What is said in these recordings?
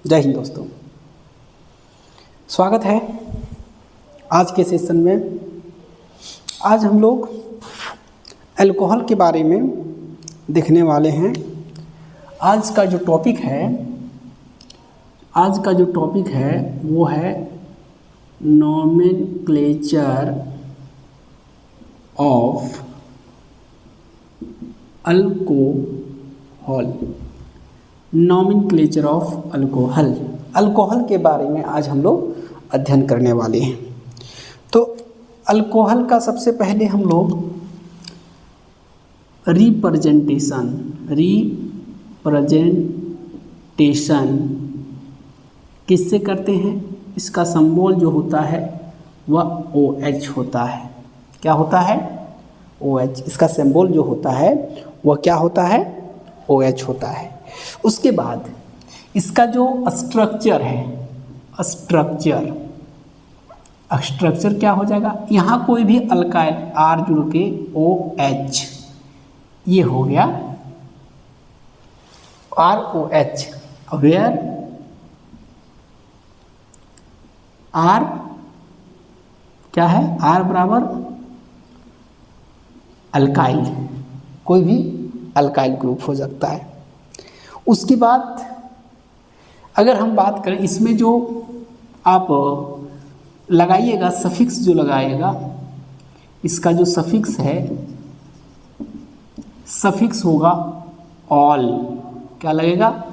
जय हिंद दोस्तों, स्वागत है आज के सेशन में। आज हम लोग अल्कोहल के बारे में देखने वाले हैं। आज का जो टॉपिक है वो है nomenclature of alcohol. Nomenclature of alcohol, alcohol के बारे में आज हम लोग अध्ययन करने वाले हैं। तो अल्कोहल का सबसे पहले हम लोग रिप्रेजेंटेशन किससे करते हैं। इसका सिंबल जो होता है वह OH होता है। क्या होता है? OH। इसका सिंबल जो होता है वह क्या होता है? OH होता है। उसके बाद इसका जो स्ट्रक्चर है, स्ट्रक्चर क्या हो जाएगा? यहाँ कोई भी अल्काइल R जुड़ के OH, ये हो गया ROH। वेयर R क्या है? R बराबर अल्काइल, कोई भी अल्काइल ग्रुप हो सकता है। उसके बाद अगर हम बात करें, इसमें जो आप लगाइएगा सफिक्स जो लगाइएगा, इसका जो सफिक्स है, सफिक्स होगा ऑल। क्या लगेगा?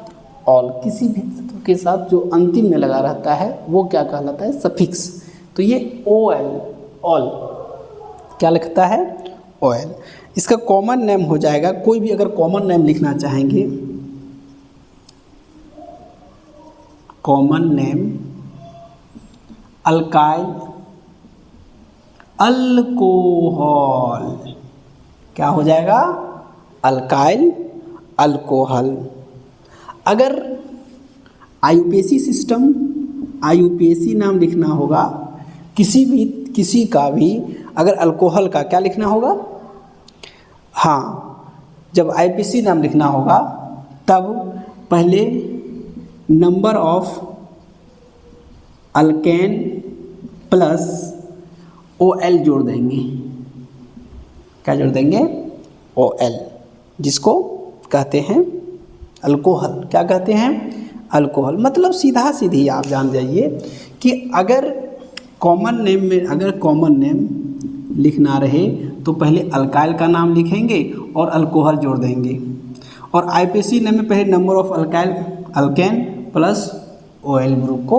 ऑल। किसी भी तत्व के साथ जो अंतिम में लगा रहता है वो क्या कहलाता है? सफिक्स। तो ये OL, ऑल क्या लिखता है? OL। इसका कॉमन नेम हो जाएगा, कोई भी अगर कॉमन नेम लिखना चाहेंगे, कॉमन नेम अल्काइल अल्कोहल, क्या हो जाएगा? Alkyl alcohol. अगर IUPAC सिस्टम, IUPAC नाम लिखना होगा, किसी का भी अगर अल्कोहल का क्या लिखना होगा? हाँ, जब IUPAC नाम लिखना होगा तब पहले number of alkane plus OL जोड़ देंगे। क्या जोड़ देंगे? OL, जिसको कहते हैं अल्कोहल। क्या कहते हैं? अल्कोहल। मतलब सीधा सीधी आप जान जाइए कि अगर कॉमन नेम लिखना रहे तो पहले अल्काइल का नाम लिखेंगे और अल्कोहल जोड़ देंगे, और IUPAC नेम में पहले number of alkane plus OL group को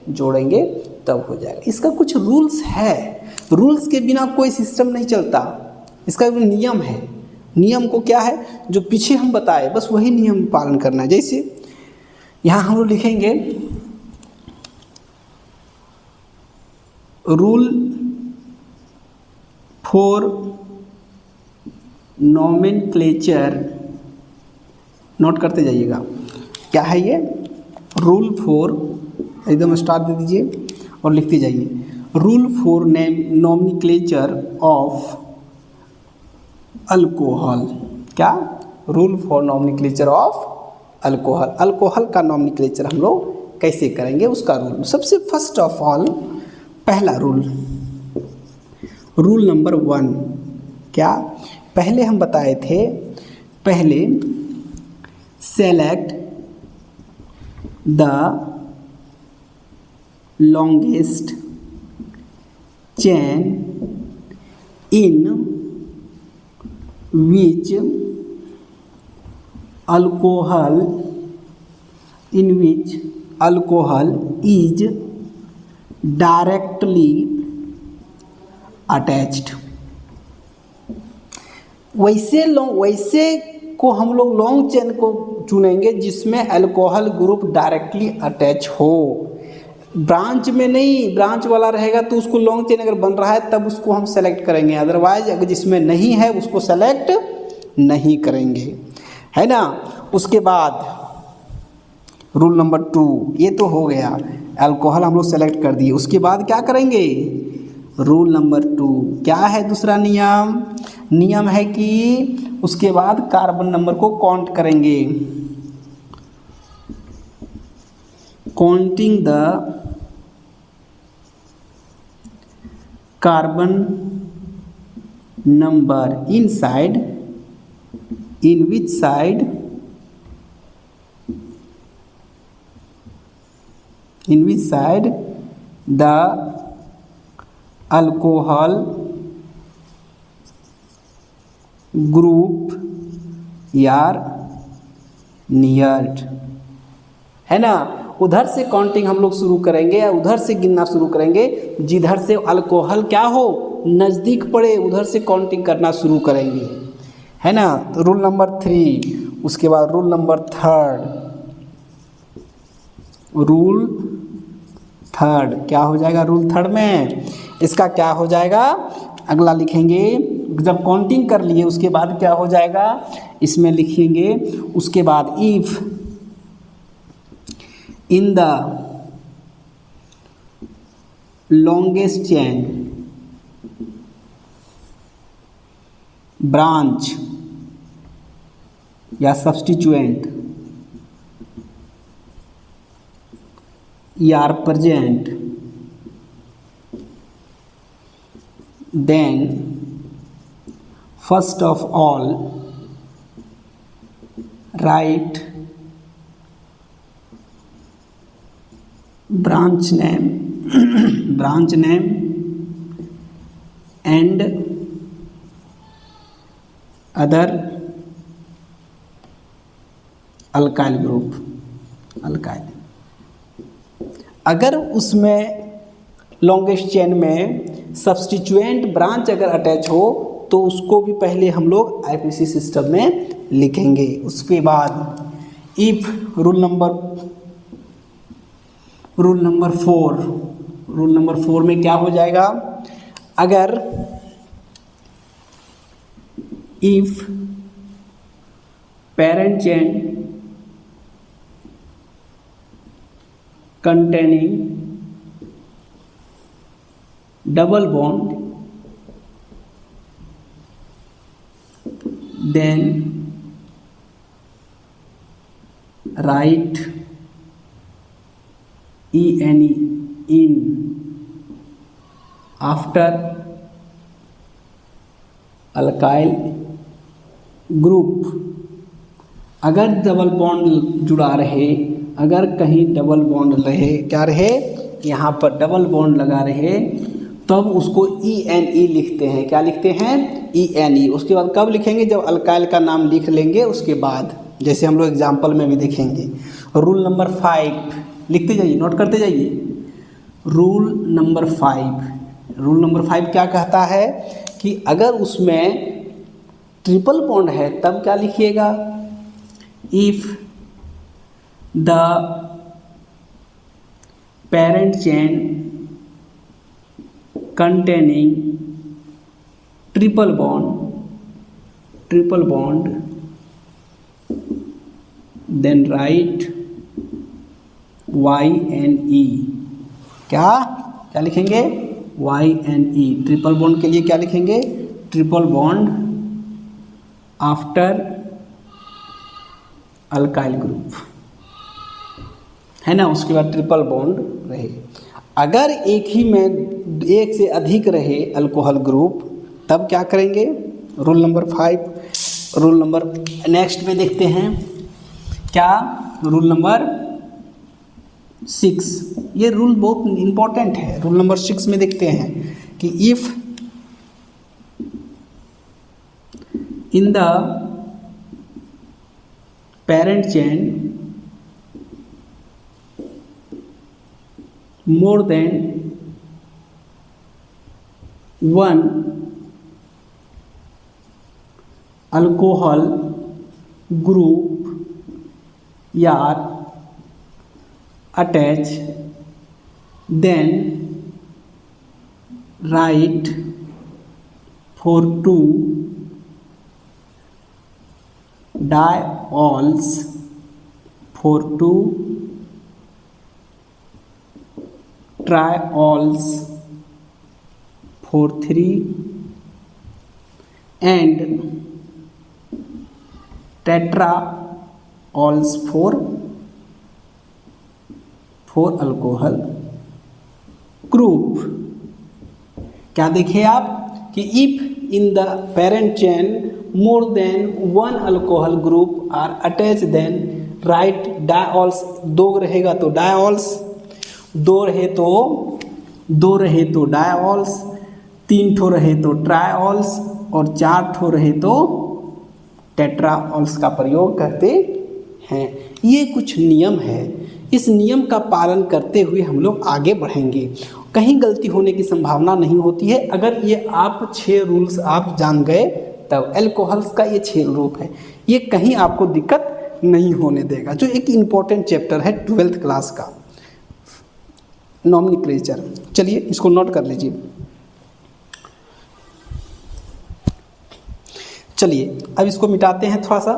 जोड़ेंगे, तब हो जाएगा। इसका कुछ रूल्स है, रूल्स के बिना कोई सिस्टम नहीं चलता। इसका नियम है। नियम को क्या है? जो पीछे हम बताए बस वही नियम पालन करना है। जैसे यहाँ हम लोग लिखेंगे रूल फॉर नोमेनक्लेचर, नोट करते जाइएगा। क्या है ये? रूल फॉर, एकदम स्टार्ट दे दीजिए और लिखते जाइए। Rule for nomenclature of alcohol. क्या? Rule for nomenclature of alcohol. Alcohol का नोमेनक्लेचर हम लोग कैसे करेंगे, उसका रूल। सबसे फर्स्ट ऑफ ऑल, पहला रूल नंबर 1। क्या? पहले हम बताए थे, पहले select the longest chain in which alcohol is directly attached। वैसे को हम लोग लॉन्ग चेन को चुनेंगे जिसमें अल्कोहल ग्रुप डायरेक्टली अटैच हो। ब्रांच में नहीं, ब्रांच वाला रहेगा तो उसको लॉन्ग चेन अगर बन रहा है तब उसको हम सेलेक्ट करेंगे, अदरवाइज अगर जिसमें नहीं है उसको सेलेक्ट नहीं करेंगे, है ना। उसके बाद रूल नंबर 2, ये तो हो गया, अल्कोहल हम लोग सेलेक्ट कर दिए। उसके बाद क्या करेंगे? रूल नंबर 2 क्या है? दूसरा नियम है कि उसके बाद कार्बन नंबर को काउंट करेंगे। counting the carbon number inside, in which side, the alcohol group are neared, है ना। उधर से काउंटिंग हम लोग शुरू करेंगे या उधर से गिनना शुरू करेंगे, जिधर से अल्कोहल क्या हो, नज़दीक पड़े, उधर से काउंटिंग करना शुरू करेंगे, है ना। तो रूल नंबर 3, उसके बाद रूल नंबर 3, रूल 3 क्या हो जाएगा रूल 3 में, इसका क्या हो जाएगा, अगला लिखेंगे। जब काउंटिंग कर लिए उसके बाद क्या हो जाएगा, इसमें लिखेंगे उसके बाद if in the longest chain branch या substituent are present, then first of all write branch name and other alkyl group, alkyl। अगर उसमें लॉन्गेस्ट चेन में सब्स्टिट्यूएंट ब्रांच अगर अटैच हो तो उसको भी पहले हम लोग आईपीसी सिस्टम में लिखेंगे। उसके बाद इफ रूल नंबर 4 में क्या हो जाएगा, अगर if parent chain containing double bond, then write ENE in after alkyl group। अगर डबल बॉन्ड जुड़ा रहे, अगर कहीं डबल बॉन्ड रहे, क्या रहे, यहाँ पर डबल बॉन्ड लगा रहे, तब उसको ENE लिखते हैं। क्या लिखते हैं, ENE। उसके बाद कब लिखेंगे, जब अल्काइल का नाम लिख लेंगे उसके बाद, जैसे हम लोग एग्जाम्पल में भी देखेंगे। रूल नंबर 5 लिखते जाइए, नोट करते जाइए। रूल नंबर 5 क्या कहता है कि अगर उसमें ट्रिपल बॉन्ड है तब क्या लिखिएगा, if the parent chain containing triple bond, then write YNE। क्या लिखेंगे, YNE। ट्रिपल बॉन्ड के लिए क्या लिखेंगे, triple bond after alkyl group, है ना। उसके बाद ट्रिपल बॉन्ड रहे। अगर एक ही में एक से अधिक रहे अल्कोहल ग्रुप तब क्या करेंगे, rule number 5। Rule number next में देखते हैं क्या, रूल नंबर 6। ये रूल बहुत इम्पोर्टेंट है। रूल नंबर 6 में देखते हैं कि if in the parent chain more than one alcohol group are attached, then write for 2 diols, for 2 triols, for 3 and tetraols, for 4 alcohol group. क्या देखे आप कि if in the parent chain more than 1 alcohol group are attach then write diols. 2 रहेगा तो diols, 2 रहे तो diols, 3 ठो रहे तो ट्रायऑल्स और 4 ठो रहे तो टेट्राऑल्स का प्रयोग करते हैं। ये कुछ नियम है, इस नियम का पालन करते हुए हम लोग आगे बढ़ेंगे। कहीं गलती होने की संभावना नहीं होती है। अगर ये आप 6 रूल्स आप जान गए तब एल्कोहल्स का ये 6 रूप है, ये कहीं आपको दिक्कत नहीं होने देगा। जो एक इम्पॉर्टेंट चैप्टर है 12th क्लास का नॉमेनक्लेचर। चलिए इसको नोट कर लीजिए। चलिए अब इसको मिटाते हैं थोड़ा सा।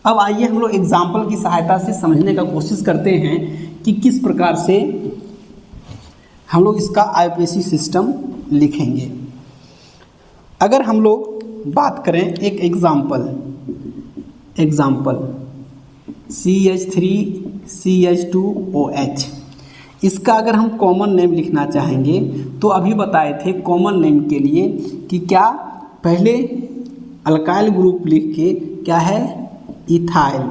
अब आइए हम लोग एग्जाम्पल की सहायता से समझने का कोशिश करते हैं कि किस प्रकार से हम लोग इसका आईपीसी सिस्टम लिखेंगे। अगर हम लोग बात करें एक एग्जाम्पल CH3CH2OH, इसका अगर हम कॉमन नेम लिखना चाहेंगे तो अभी बताए थे कॉमन नेम के लिए कि क्या पहले अल्काइल ग्रुप लिख के क्या है इथाइल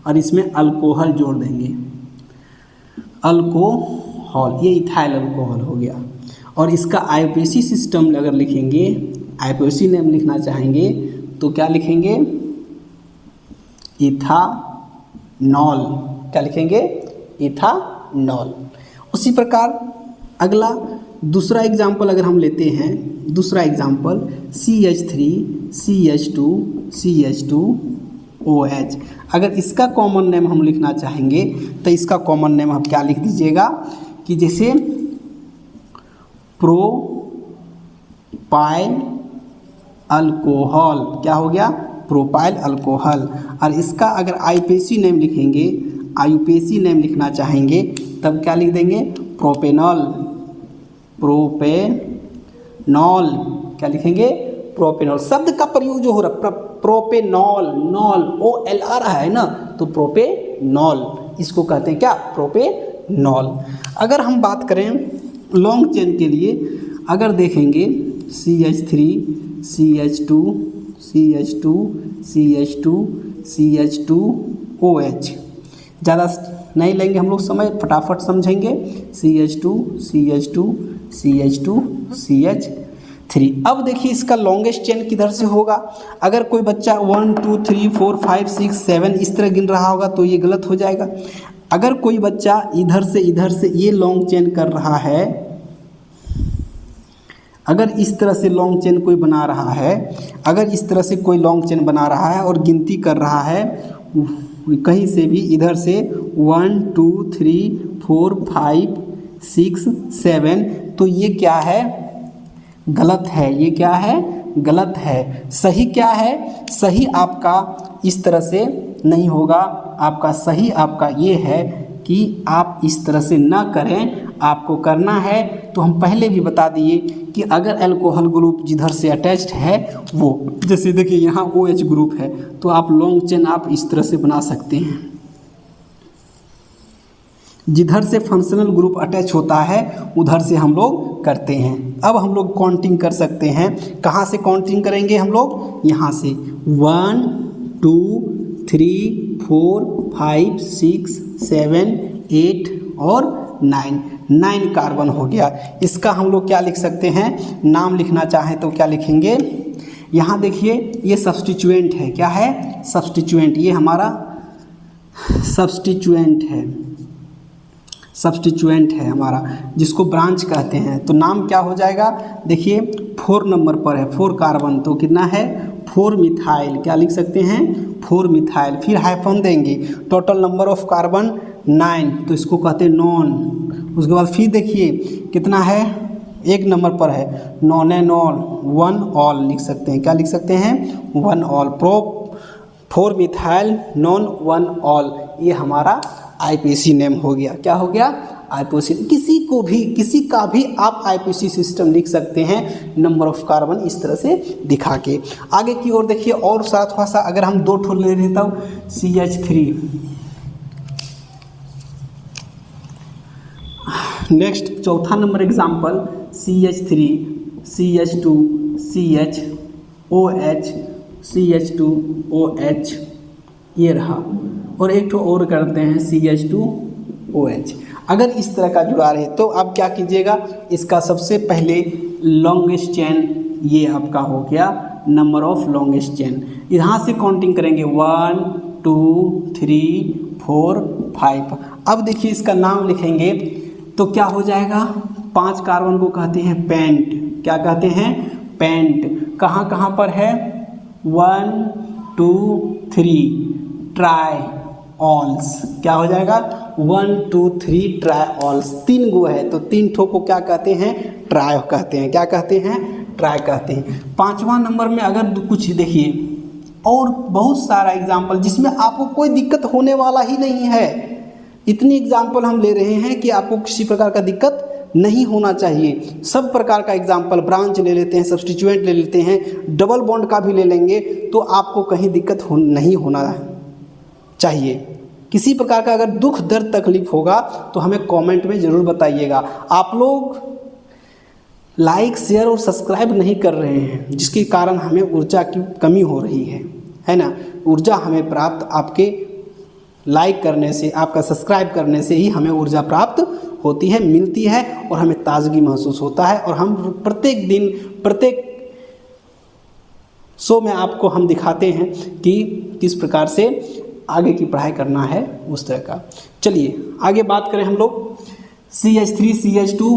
और इसमें अल्कोहल जोड़ देंगे, अल्कोहल, ये इथाइल अल्कोहल हो गया। और इसका आईपीसी सिस्टम अगर लिखेंगे, आईपीसी नेम लिखना चाहेंगे तो क्या लिखेंगे इथानॉल। क्या लिखेंगे इथानॉल। उसी प्रकार अगला दूसरा एग्जाम्पल अगर हम लेते हैं, दूसरा एग्जाम्पल CH3CH2CH2OH। अगर इसका कॉमन नेम हम लिखना चाहेंगे तो इसका कॉमन नेम हम क्या लिख दीजिएगा कि जैसे प्रोपाइल अल्कोहल। क्या हो गया प्रोपाइल अल्कोहल। और इसका अगर आईपीसी नेम लिखेंगे, आईपीसी नेम लिखना चाहेंगे तब क्या लिख देंगे प्रोपेनॉल। प्रोपेनॉल क्या लिखेंगे प्रोपेनॉल। शब्द का प्रयोग जो हो रहा प्रोपेनॉल, नॉल OL आ रहा है ना, तो प्रोपेनॉल इसको कहते हैं क्या प्रोपेनॉल। अगर हम बात करें लॉन्ग चेन के लिए, अगर देखेंगे CH3CH2CH2CH2CH2OH, ज़्यादा नहीं लेंगे हम लोग समय, फटाफट समझेंगे। CH2CH2CH2CH3। अब देखिए इसका लॉन्गेस्ट चेन किधर से होगा। अगर कोई बच्चा 1 2 3 4 5 6 7 इस तरह गिन रहा होगा तो ये गलत हो जाएगा। अगर कोई बच्चा इधर से ये लॉन्ग चेन कर रहा है, अगर इस तरह से लॉन्ग चेन कोई बना रहा है, अगर इस तरह से कोई लॉन्ग चेन बना रहा है और गिनती कर रहा है कहीं से भी इधर से 1 2 3 4 5 6 7, तो ये क्या है गलत है। ये क्या है गलत है। सही क्या है, सही आपका इस तरह से नहीं होगा। आपका सही आपका ये है कि आप इस तरह से ना करें, आपको करना है तो हम पहले भी बता दिए कि अगर अल्कोहल ग्रुप जिधर से अटैच्ड है वो, जैसे देखिए यहाँ OH ग्रुप है तो आप लॉन्ग चेन आप इस तरह से बना सकते हैं। जिधर से फंक्शनल ग्रुप अटैच होता है उधर से हम लोग करते हैं। अब हम लोग काउंटिंग कर सकते हैं। कहाँ से काउंटिंग करेंगे हम लोग, यहाँ से 1 2 3 4 5 6 7 8 और 9 कार्बन हो गया। इसका हम लोग क्या लिख सकते हैं, नाम लिखना चाहें तो क्या लिखेंगे। यहाँ देखिए ये सब्स्टिट्यूएंट है। क्या है सब्स्टिट्यूएंट, ये हमारा सब्स्टिट्यूएंट है हमारा, जिसको ब्रांच कहते हैं। तो नाम क्या हो जाएगा, देखिए 4 नंबर पर है 4 कार्बन, तो कितना है 4 मिथाइल। क्या लिख सकते हैं 4 मिथाइल। फिर हाइफन देंगे, टोटल नंबर ऑफ कार्बन 9, तो इसको कहते हैं नॉन। उसके बाद फिर देखिए कितना है, 1 नंबर पर है नॉनेनॉल, 1 ऑल लिख सकते हैं। क्या लिख सकते हैं 1 ऑल। 4 मिथाइल नॉन 1 ऑल, ये हमारा आईपीसी नेम हो गया। क्या हो गया आईपीसी, किसी का भी आप आईपीसी सिस्टम लिख सकते हैं नंबर ऑफ कार्बन इस तरह से दिखा के। आगे की ओर देखिए और थोड़ा सा अगर हम 2 ठो ले लेता हूँ CH3, नेक्स्ट चौथा number example CH3 CH2 CH OH CH2 OH ये रहा, और एक ठो और करते हैं CH2 OH। अगर इस तरह का जुड़ा रहे तो आप क्या कीजिएगा, इसका सबसे पहले लॉन्गेस्ट चेन ये आपका हो गया नंबर ऑफ लॉन्गेस्ट चेन। यहाँ से काउंटिंग करेंगे 1 2 3 4 5। अब देखिए इसका नाम लिखेंगे तो क्या हो जाएगा, 5 कार्बन को कहते हैं पेंट। क्या कहते हैं, पेंट। कहाँ कहाँ पर है, 1 2 3 ट्राई ऑल्स। क्या हो जाएगा, 1 2 3 ट्राई ऑल्स। 3 गो है तो 3 ठो को क्या कहते हैं, ट्राई कहते हैं। क्या कहते हैं, ट्राई कहते हैं। 5वां नंबर में अगर कुछ देखिए और बहुत सारा एग्जाम्पल जिसमें आपको कोई दिक्कत होने वाला ही नहीं है। इतनी एग्जाम्पल हम ले रहे हैं कि आपको किसी प्रकार का दिक्कत नहीं होना चाहिए। सब प्रकार का एग्जाम्पल, ब्रांच ले लेते हैं, सब्स्टिट्यूएंट ले लेते हैं, डबल बॉन्ड का भी ले लेंगे तो आपको कहीं दिक्कत नहीं होना चाहिए। किसी प्रकार का अगर दुख दर्द तकलीफ होगा तो हमें कमेंट में ज़रूर बताइएगा। आप लोग लाइक शेयर और सब्सक्राइब नहीं कर रहे हैं जिसके कारण हमें ऊर्जा की कमी हो रही है ना। ऊर्जा हमें प्राप्त आपके लाइक करने से, आपका सब्सक्राइब करने से ही हमें ऊर्जा प्राप्त होती है, मिलती है और हमें ताजगी महसूस होता है। और हम प्रत्येक दिन प्रत्येक शो में आपको हम दिखाते हैं कि किस प्रकार से आगे की पढ़ाई करना है उस तरह का। चलिए आगे बात करें हम लोग CH3 CH2।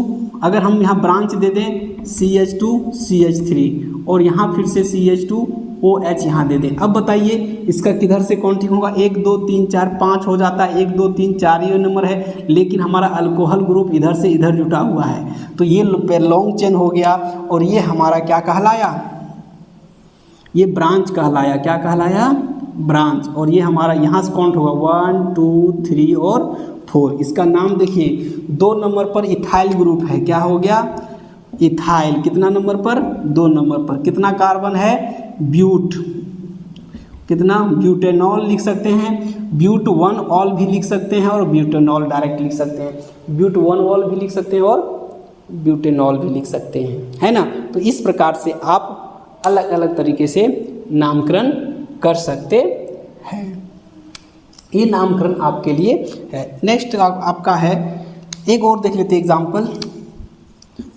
अगर हम यहाँ ब्रांच दे दें CH2 CH3 और यहाँ फिर से CH2 OH यहाँ दे दें। अब बताइए इसका किधर से काउंटिंग होगा, 1 2 3 4 5 हो जाता है। 1 2 3 4 ये नंबर है, लेकिन हमारा अल्कोहल ग्रुप इधर से इधर जुटा हुआ है तो ये लॉन्ग चेन हो गया। और ये हमारा क्या कहलाया, ये ब्रांच कहलाया। क्या कहलाया, ब्रांच। और ये हमारा यहाँ से काउंट होगा 1 2 3 और 4। इसका नाम देखिए 2 नंबर पर इथाइल ग्रुप है। क्या हो गया, इथाइल। कितना नंबर पर, 2 नंबर पर। कितना कार्बन है, ब्यूट। कितना, ब्यूटेनॉल लिख सकते हैं, ब्यूट 1 ऑल भी लिख सकते हैं और ब्यूटेनॉल डायरेक्ट लिख सकते हैं। ब्यूट 1 ऑल भी लिख सकते हैं और ब्यूटेनॉल भी लिख सकते हैं, है ना। तो इस प्रकार से आप अलग अलग तरीके से नामकरण कर सकते हैं। ये नामकरण आपके लिए है। नेक्स्ट आपका है, एक और देख लेते हैं एग्जाम्पल।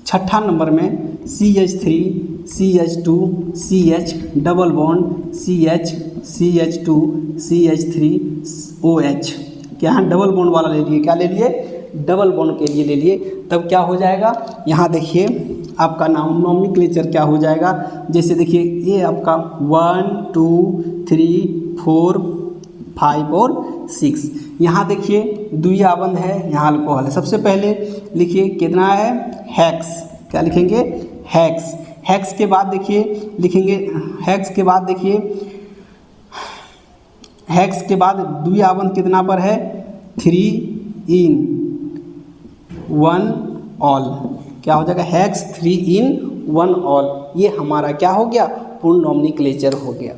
6ठा नंबर में CH3 CH2 CH double bond CH CH2 CH3 OH। क्या है, डबल बॉन्ड वाला ले लिए। क्या ले लिए, डबल बॉन्ड के लिए ले लिए। तब क्या हो जाएगा, यहाँ देखिए आपका नॉमेनक्लेचर क्या हो जाएगा। जैसे देखिए ये आपका 1 2 3 4 5 और 6। यहाँ देखिए द्विआबंध है, यहाँ अल्कोहल है। सबसे पहले लिखिए कितना है, हेक्स। क्या लिखेंगे, हेक्स। हेक्स के बाद देखिए लिखेंगे, हेक्स के बाद देखिए, हेक्स के बाद द्विआबंध कितना पर है, 3 in 1 ऑल। क्या हो जाएगा, हेक्स 3 in 1 ऑल। ये हमारा क्या हो गया, पूर्ण नॉमेनक्लेचर हो गया।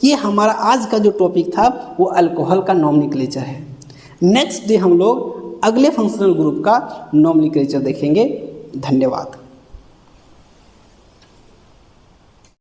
ये हमारा आज का जो टॉपिक था वो अल्कोहल का नॉमेनक्लेचर है। नेक्स्ट डे हम लोग अगले फंक्शनल ग्रुप का नॉमेनक्लेचर देखेंगे। धन्यवाद।